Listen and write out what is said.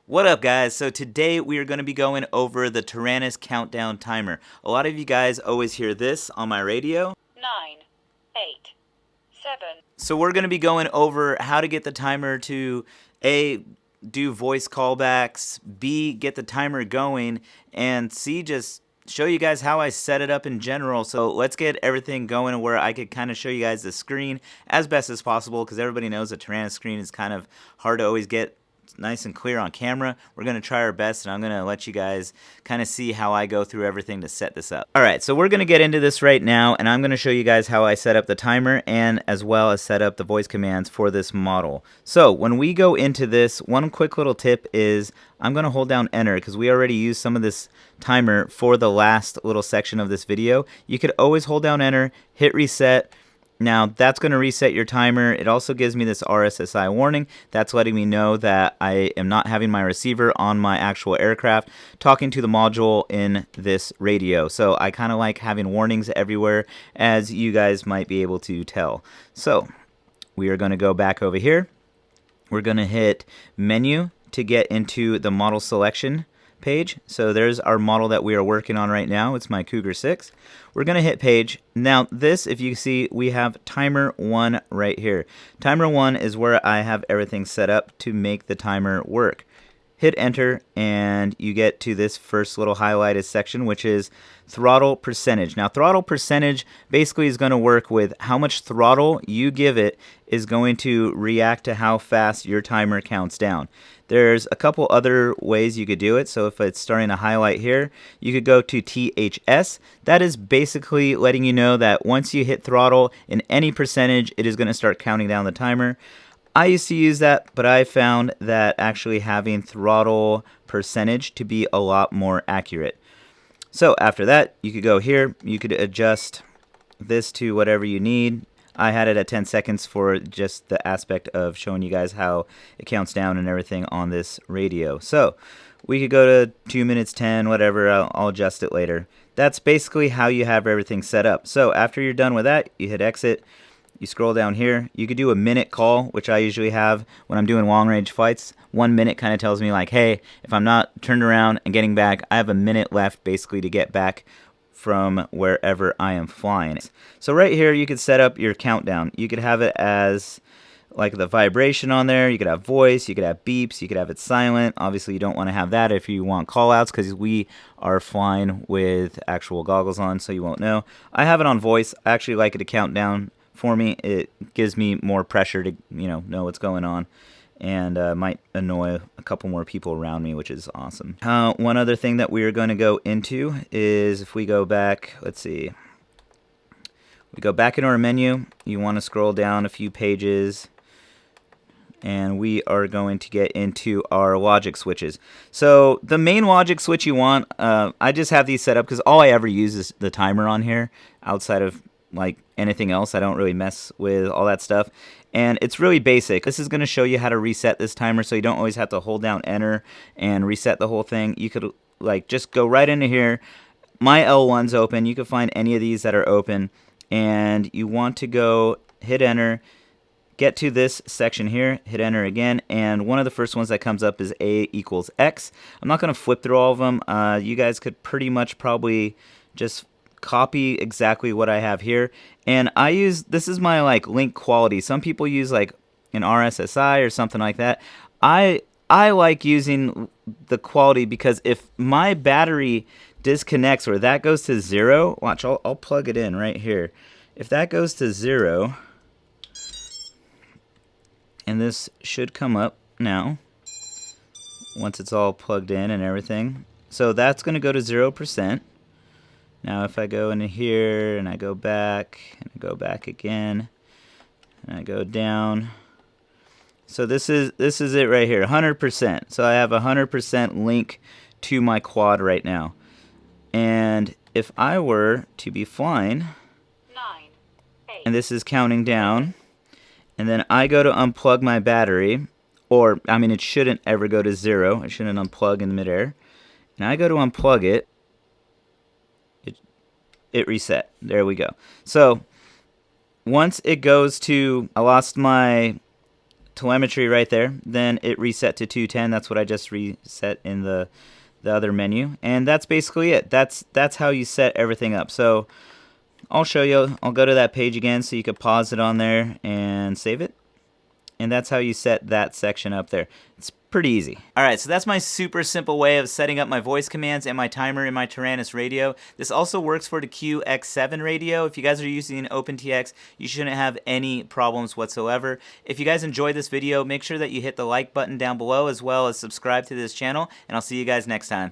What up, guys? So today we are going to be going over the Taranis countdown timer. A lot of you guys always hear this on my radio. 9, 8, 7. So we're going to be going over how to get the timer to A, do voice callbacks, B, get the timer going, and C, just show you guys how I set it up in general. So let's get everything going where I could kind of show you guys the screen as best as possible, because everybody knows the Taranis screen is kind of hard to always get nice and clear on camera. We're going to try our best, and I'm going to let you guys kind of see how I go through everything to set this up. Alright, so we're going to get into this right now, and I'm going to show you guys how I set up the timer and as well as set up the voice commands for this model. So when we go into this, one quick little tip is I'm going to hold down enter because we already used some of this timer for the last little section of this video. You could always hold down enter, hit reset. Now that's going to reset your timer. It also gives me this RSSI warning. That's letting me know that I am not having my receiver on my actual aircraft talking to the module in this radio. So I kind of like having warnings everywhere, as you guys might be able to tell. So we are going to go back over here. We're going to hit menu to get into the model selection page. So there's our model that we are working on right now. It's my Cougar 6. We're going to hit page. Now this, if you see, we have timer 1 right here. Timer 1 is where I have everything set up to make the timer work. Hit enter and you get to this first little highlighted section, which is throttle percentage. Now throttle percentage basically is going to work with how much throttle you give it is going to react to how fast your timer counts down. There's a couple other ways you could do it. So if it's starting to highlight here, you could go to THS. That is basically letting you know that once you hit throttle in any percentage, it is going to start counting down the timer. I used to use that, but I found that actually having throttle percentage to be a lot more accurate. So after that, you could go here. You could adjust this to whatever you need. I had it at 10 seconds for just the aspect of showing you guys how it counts down and everything on this radio. So we could go to 2 minutes 10, whatever. I'll adjust it later. That's basically how you have everything set up. So after you're done with that, you hit exit. You scroll down here. You could do a minute call, which I usually have when I'm doing long range flights. 1 minute kind of tells me like, hey, if I'm not turned around and getting back, I have a minute left basically to get back from wherever I am flying. So right here, you could set up your countdown. You could have it as like the vibration on there. You could have voice. You could have beeps. You could have it silent. Obviously, you don't want to have that if you want call outs because we are flying with actual goggles on, so you won't know. I have it on voice. I actually like it to count down for me. It gives me more pressure to know what's going on, and might annoy a couple more people around me, which is awesome. One other thing that we are going to go into is if we go back, let's see, we go back into our menu. You want to scroll down a few pages, and we are going to get into our logic switches. So the main logic switch you want, I just have these set up because all I ever use is the timer on here. Outside of like anything else, I don't really mess with all that stuff, and it's really basic. This is going to show you how to reset this timer, so you don't always have to hold down enter and reset the whole thing. You could like just go right into here. My L1's open. You could find any of these that are open, and you want to go hit enter, get to this section here, hit enter again, and one of the first ones that comes up is A equals X. I'm not going to flip through all of them. You guys could pretty much probably just copy exactly what I have here, and I use, this is my like link quality. Some people use like an RSSI or something like that. I like using the quality because if my battery disconnects or that goes to 0, watch, I'll plug it in right here. If that goes to 0, and this should come up now once it's all plugged in and everything, so that's going to go to 0%. Now if I go into here and I go back and I go back again and I go down, so this is it right here, 100%. So I have 100% link to my quad right now. And if I were to be flying, 9, 8. and this is counting down, and then I go to unplug my battery, or I mean it shouldn't ever go to 0. It shouldn't unplug in midair. And I go to unplug it. It reset. There we go. So once it goes to, I lost my telemetry right there. Then it reset to 210. That's what I just reset in the other menu. And that's basically it. That's how you set everything up. So I'll show you. I'll go to that page again so you could pause it on there and save it. And that's how you set that section up there. It's pretty easy. Alright, so that's my super simple way of setting up my voice commands and my timer in my Taranis radio. This also works for the QX7 radio. If you guys are using an OpenTX, you shouldn't have any problems whatsoever. If you guys enjoyed this video, make sure that you hit the like button down below as well as subscribe to this channel, and I'll see you guys next time.